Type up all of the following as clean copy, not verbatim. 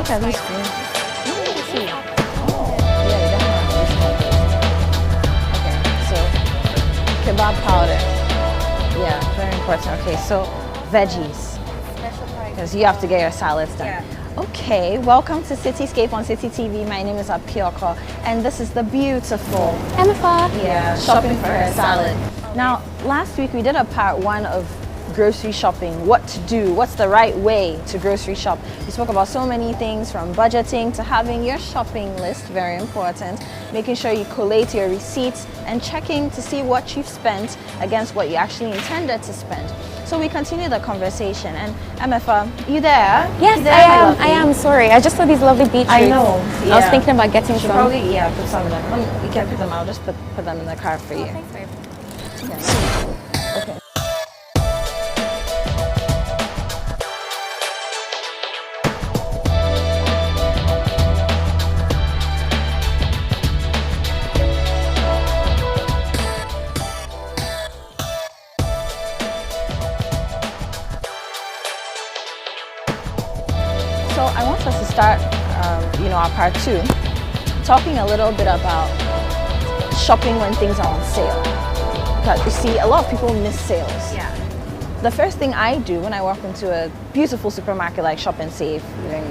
look at these screens. Let me see. Oh, yeah, they definitely have these. Okay, so kebab powder. Yeah, very important. Okay, so veggies. Special price. Because you have to get your salads done. Yeah. Okay, welcome to Scape on Citi TV. My name is Apioko, and this is the beautiful Emma. Yeah, shopping for her salad. Now, last week we did a part 1 of grocery shopping, what to do, what's the right way to grocery shop. We spoke about so many things, from budgeting to having your shopping list, very important, making sure you collate your receipts and checking to see what you've spent against what you actually intended to spend. So we continue the conversation, and MFA, you there? Yes, You there, I am. Sorry, I just saw these lovely beetroots. I know. I was thinking about getting some. Probably, put some of them. You can put them out. Just put them in the car for you. Thanks, babe. Yeah. Okay. So I want us to start, our part 2, talking a little bit about shopping when things are on sale. Because you see, a lot of people miss sales. Yeah. The first thing I do when I walk into a beautiful supermarket like Shop and Save,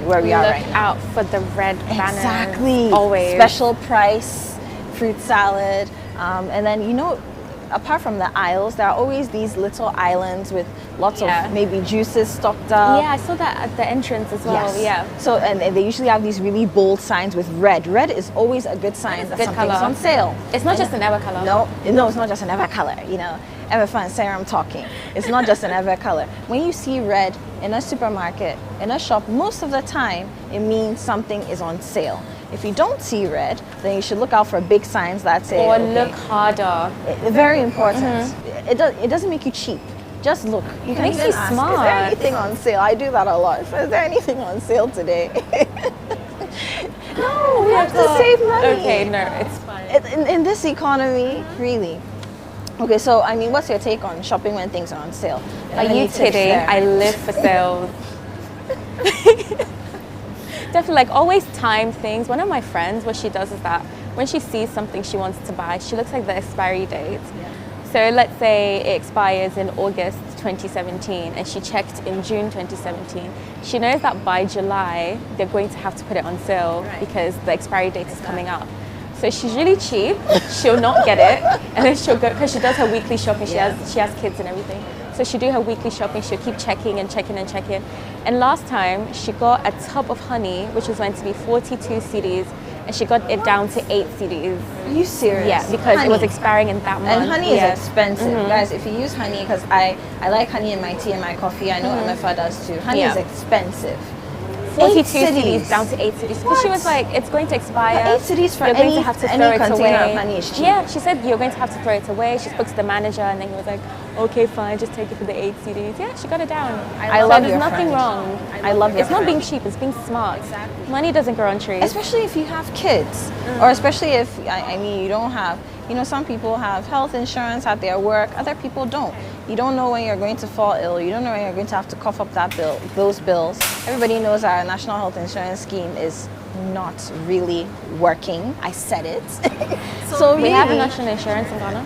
where we are right Look now. out for the red banners. Exactly. Always. Special price, fruit salad, and then apart from the aisles, there are always these little islands with lots of maybe juices stocked up. Yeah, I saw that at the entrance as well. Yes. Yeah. So, and they usually have these really bold signs with red. Red is always a good sign that good something's color. on sale. It's not just an ever color. No, it's not just an ever color. Emma and Sarah, I'm talking. It's not just an ever color. When you see red in a supermarket, in a shop, most of the time it means something is on sale. If you don't see red, then you should look out for big signs that say. Or look harder. Very important. It doesn't make you cheap. Just look. You can makes even you ask, smart. Is there anything on sale? I do that a lot. So, is there anything on sale today? No, we have to save money. Okay, no, it's fine. In this economy, really. Okay, so what's your take on shopping when things are on sale? Are you kidding? I live for sales. Definitely, always time things. One of my friends, what she does is that when she sees something she wants to buy, she looks at the expiry date. Yeah. So let's say it expires in August 2017 and she checked in June 2017. She knows that by July, they're going to have to put it on sale because the expiry date is coming up. So she's really cheap. She'll not get it, and then she'll go, because she does her weekly shopping. She has kids and everything. So she'll do her weekly shopping. She'll keep checking and checking and checking. And last time she got a tub of honey, which was meant to be 42 CDs, and she got it down to 8 CDs. Are you serious? Yeah, because it was expiring in that month. And honey is expensive. Guys, if you use honey, because I like honey in my tea and my coffee, I know MFA does too. Honey is expensive. 42 cities. CDs down to 8 CDs. Because she was like, it's going to expire. But 8 CDs for you're going to have to throw any it container away. of honey is cheap. Yeah, she said you're going to have to throw it away. She spoke to the manager and then he was like, okay, fine, just take it for the 8 CDs. Yeah, she got it down. I love there's your nothing friend. wrong. I love your It's not friend. being cheap, it's being smart. Exactly. Money doesn't grow on trees. Especially if you have kids, or especially if, you don't have, some people have health insurance at their work, other people don't. You don't know when you're going to fall ill. You don't know when you're going to have to cough up those bills. Everybody knows our national health insurance scheme is not really working. I said it. So we really, have a national insurance in Ghana.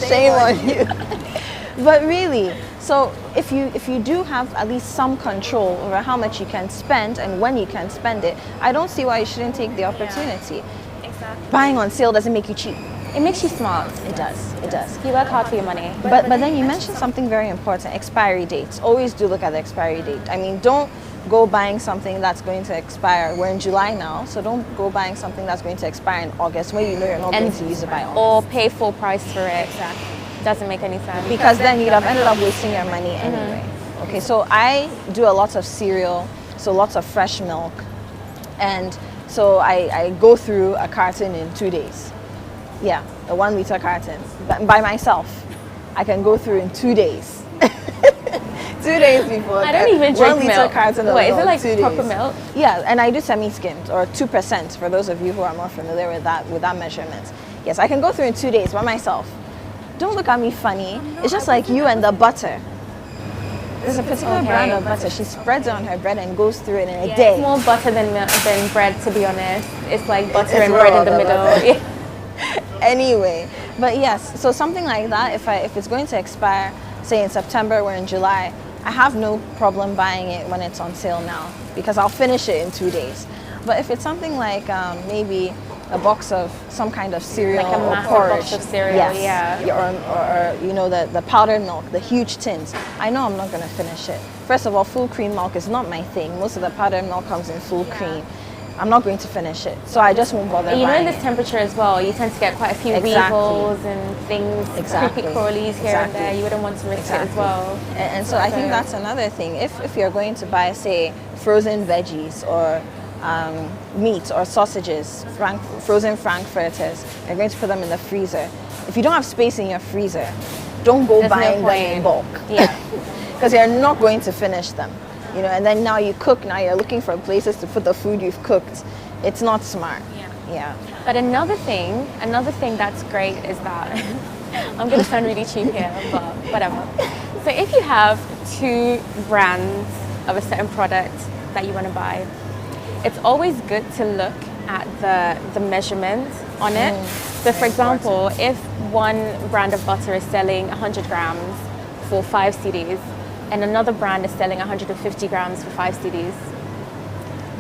shame on you. But really, so if you do have at least some control over how much you can spend and when you can spend it, I don't see why you shouldn't take the opportunity. Yeah, exactly. Buying on sale doesn't make you cheap. It makes you smart. It does. It does. You work hard for your money. But then you mentioned something very important, expiry dates. Always do look at the expiry date. Don't go buying something that's going to expire. We're in July now, so don't go buying something that's going to expire in August when you know you're not going to use it by August. Or pay full price for it. Exactly. Doesn't make any sense. Because then you'd have ended up wasting your money anyway. Okay, so I do a lot of cereal, so lots of fresh milk. And so I go through a carton in 2 days. Yeah, a 1 liter carton by myself. I can go through in 2 days. 2 days before. I don't even drink 1 liter milk. carton. Wait, is it like 2 proper days. milk? Yeah, and I do semi-skimmed or 2% for those of you who are more familiar with that measurement. Yes, I can go through in 2 days by myself. Don't look at me funny. It's just like you and the butter. There's a particular brand of butter. She spreads it on her bread and goes through it in a day. It's more butter than bread, to be honest. It's like butter It's and bread in the raw, middle. Anyway, but yes, so something like that, if it's going to expire, say in September or in July, I have no problem buying it when it's on sale now because I'll finish it in 2 days. But if it's something like maybe a box of some kind of cereal Like a or massive porridge, box of cereal, yes, or you know the powdered milk, the huge tins, I know I'm not going to finish it. First of all, full cream milk is not my thing. Most of the powdered milk comes in full cream. I'm not going to finish it, so I just won't bother. You know, in buying this it. temperature as well, you tend to get quite a few weevils and things, creepy crawlies here and there. You wouldn't want to risk it as well. And so I think that's another thing. If you're going to buy, say, frozen veggies or meat or sausages, frozen frankfurters, you're going to put them in the freezer. If you don't have space in your freezer, don't go buying them in bulk. Yeah. Because you're not going to finish them. You know, and then now you cook, now you're looking for places to put the food you've cooked. It's not smart. Yeah. But another thing that's great is that, I'm going to sound really cheap here, but whatever. So if you have 2 brands of a certain product that you want to buy, it's always good to look at the measurement on it. So for example, if one brand of butter is selling 100 grams for 5 cedis, and another brand is selling 150 grams for 5 cedis,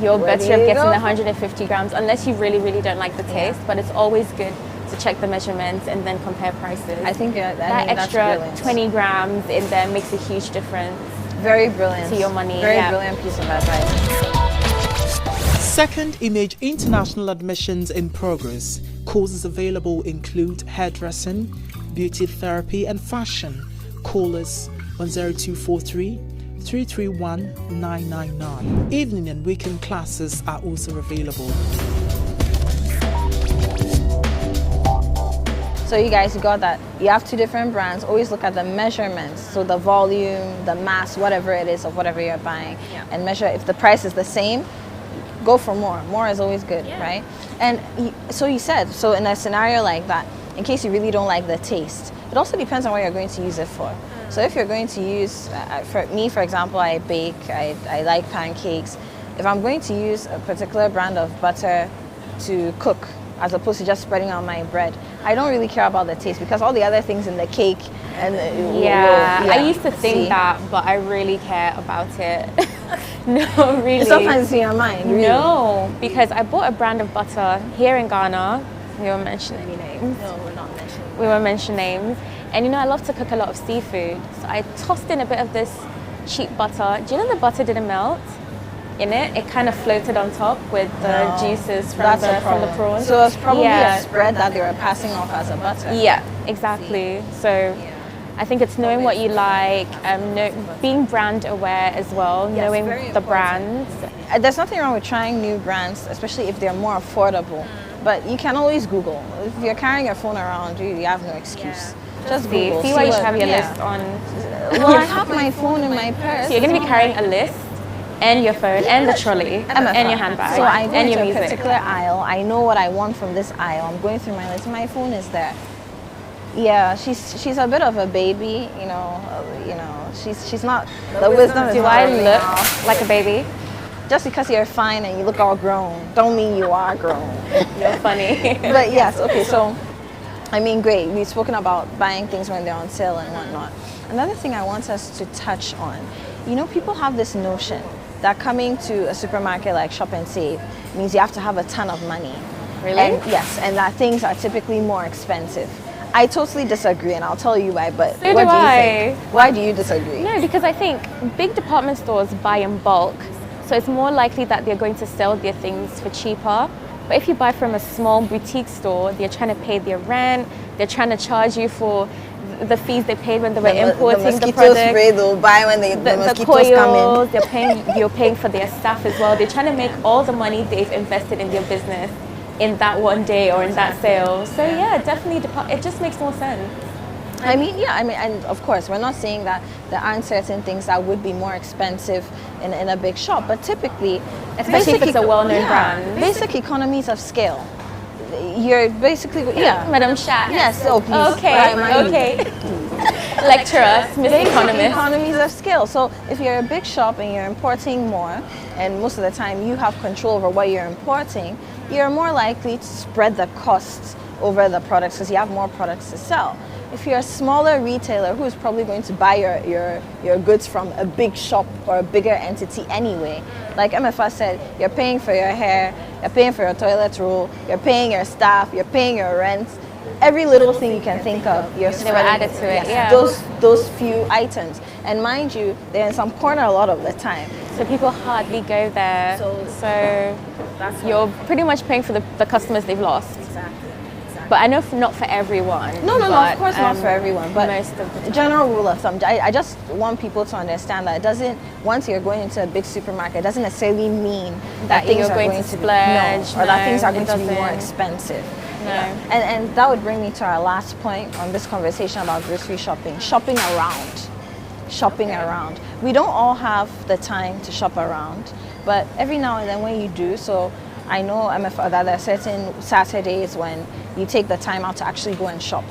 you're better off getting the 150 grams unless you really, really don't like the taste. But it's always good to check the measurements and then compare prices. I think that extra that's 20 grams in there makes a huge difference. Very brilliant. To your money. Very brilliant piece of advice. Second Image International admissions in progress. Courses available include hairdressing, beauty therapy and fashion. Call us on 0243 331 999. Evening and weekend classes are also available. So you guys, you got that. You have 2 different brands. Always look at the measurements. So the volume, the mass, whatever it is of whatever you're buying. And measure. If the price is the same, go for more. More is always good, right? And so you said, so in a scenario like that, in case you really don't like the taste, it also depends on what you're going to use it for. So if you're going to use, for me, for example, I bake, I like pancakes. If I'm going to use a particular brand of butter to cook, as opposed to just spreading on my bread, I don't really care about the taste because all the other things in the cake and I used to think that, but I really care about it. No, really. Sometimes it's in your mind, really. No, because I bought a brand of butter here in Ghana. We won't mention any names. No, we're not mentioning. We won't mention names. And you know, I love to cook a lot of seafood. So I tossed in a bit of this cheap butter. Do you know the butter didn't melt in it? It kind of floated on top with the juices from the prawns. So it's probably a spread that they were passing off as a butter. Yeah, exactly. So I think it's knowing what you like, being brand aware as well, knowing the brands. There's nothing wrong with trying new brands, especially if they're more affordable. But you can always Google. If you're carrying your phone around, you have no excuse. Just Google. See why you should have your list on. Well, I have my phone in my purse. So you're going to be carrying a list and your phone and the trolley and your handbag so I go and your into a music. particular aisle. I know what I want from this aisle. I'm going through my list. My phone is there. Yeah, she's a bit of a baby, you know. She's not the wisdom. Do I look like a baby? Just because you're fine and you look all grown, don't mean you are grown. You're funny. But yes, okay. So, I mean, great. We've spoken about buying things when they're on sale and whatnot. Another thing I want us to touch on, you know, people have this notion that coming to a supermarket like Shop and Save means you have to have a ton of money. Really? And yes, and that things are typically more expensive. I totally disagree, and I'll tell you why, but So what do you I. think? Why do you disagree? No, because I think big department stores buy in bulk, so it's more likely that they're going to sell their things for cheaper. But if you buy from a small boutique store, they're trying to pay their rent, they're trying to charge you for the fees they paid when they were importing the mosquito product. spray they'll buy when the mosquitoes coils, come in. you're paying for their staff as well. They're trying to make all the money they've invested in their business in that one day or in that sale. So yeah, definitely, it just makes more sense. I mean, and of course, we're not saying that there aren't certain things that would be more expensive in a big shop, but typically, especially if it's a well-known brand. Basic economies of scale. You're basically, Madam Shat. Yes, oh please. Okay, okay. Lecture us, Miss Basic Economist. economies of scale. So if you're a big shop and you're importing more, and most of the time you have control over what you're importing, you're more likely to spread the costs over the products because you have more products to sell. If you're a smaller retailer who's probably going to buy your goods from a big shop or a bigger entity anyway, like MFA said, you're paying for your hair, you're paying for your toilet roll, you're paying your staff, you're paying your rent. Every little thing you can think of, you're They were added to it, yeah. Those few items. And mind you, they're in some corner a lot of the time. So people hardly go there. So you're pretty much paying for the customers they've lost. Exactly. But I know not for everyone. No, of course not for everyone. But most of the time. General rule of thumb, I just want people to understand that it doesn't, once you're going into a big supermarket, it doesn't necessarily mean that things you're are going going to to be, splurge. or that things are going it to be more doesn't. expensive. No. And that would bring me to our last point on this conversation about grocery shopping. Shopping around. We don't all have the time to shop around, but every now and then when you do, so I know that there are certain Saturdays when you take the time out to actually go and shop,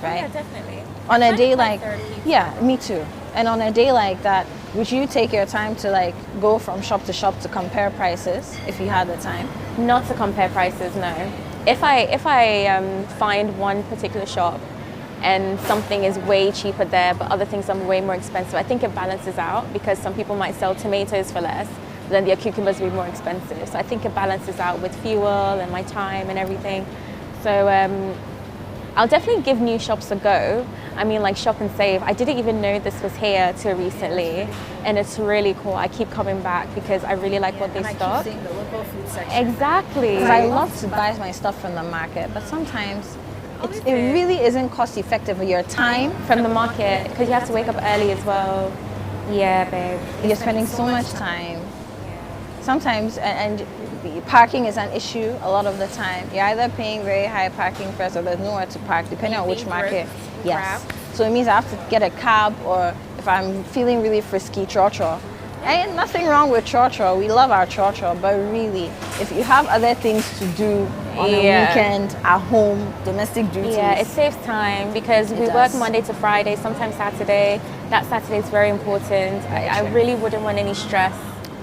right? Yeah, definitely. On a day like, yeah, me too. And on a day like that, would you take your time to like go from shop to shop to compare prices if you had the time? Not to compare prices, no. If I find one particular shop and something is way cheaper there, but other things are way more expensive, I think it balances out because some people might sell tomatoes for less, but then their cucumbers will be more expensive. So I think it balances out with fuel and my time and everything. So I'll definitely give new shops a go. I mean, like Shop and Save. I didn't even know this was here till recently, and it's really cool. I keep coming back because I really like what they stock. I keep seeing the local food section. Exactly. Because I love to buy my stuff from the market, but sometimes it really isn't cost effective with your time. From the market, because you have to wake up early as well. Yeah, babe. You're spending so much time. Sometimes, and parking is an issue a lot of the time. You're either paying very high parking first or there's nowhere to park, depending on which market. Yes. So it means I have to get a cab, or if I'm feeling really frisky, trotro. Ain't nothing wrong with trotro. We love our trotro, but really, if you have other things to do on a weekend, at home, domestic duties. Yeah, it saves time because we work Monday to Friday, sometimes Saturday. That Saturday is very important. I really wouldn't want any stress.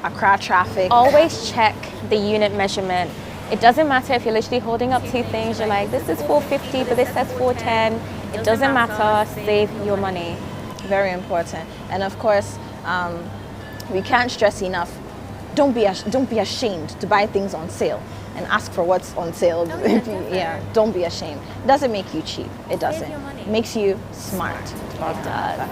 Accra traffic. Always check the unit measurement. It doesn't matter if you're literally holding up two things, you're like, this is 450, but this says 410. It doesn't matter, save your money. Very important. And of course, we can't stress enough, don't be ashamed to buy things on sale and ask for what's on sale. Don't be ashamed. It doesn't make you cheap. It doesn't. It makes you smart. It does.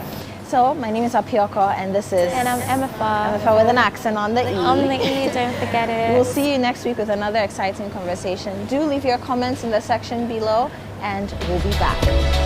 So my name is Apioko, and this is... And I'm MFA. MFA with an accent on the E. On the E, don't forget it. We'll see you next week with another exciting conversation. Do leave your comments in the section below, and we'll be back.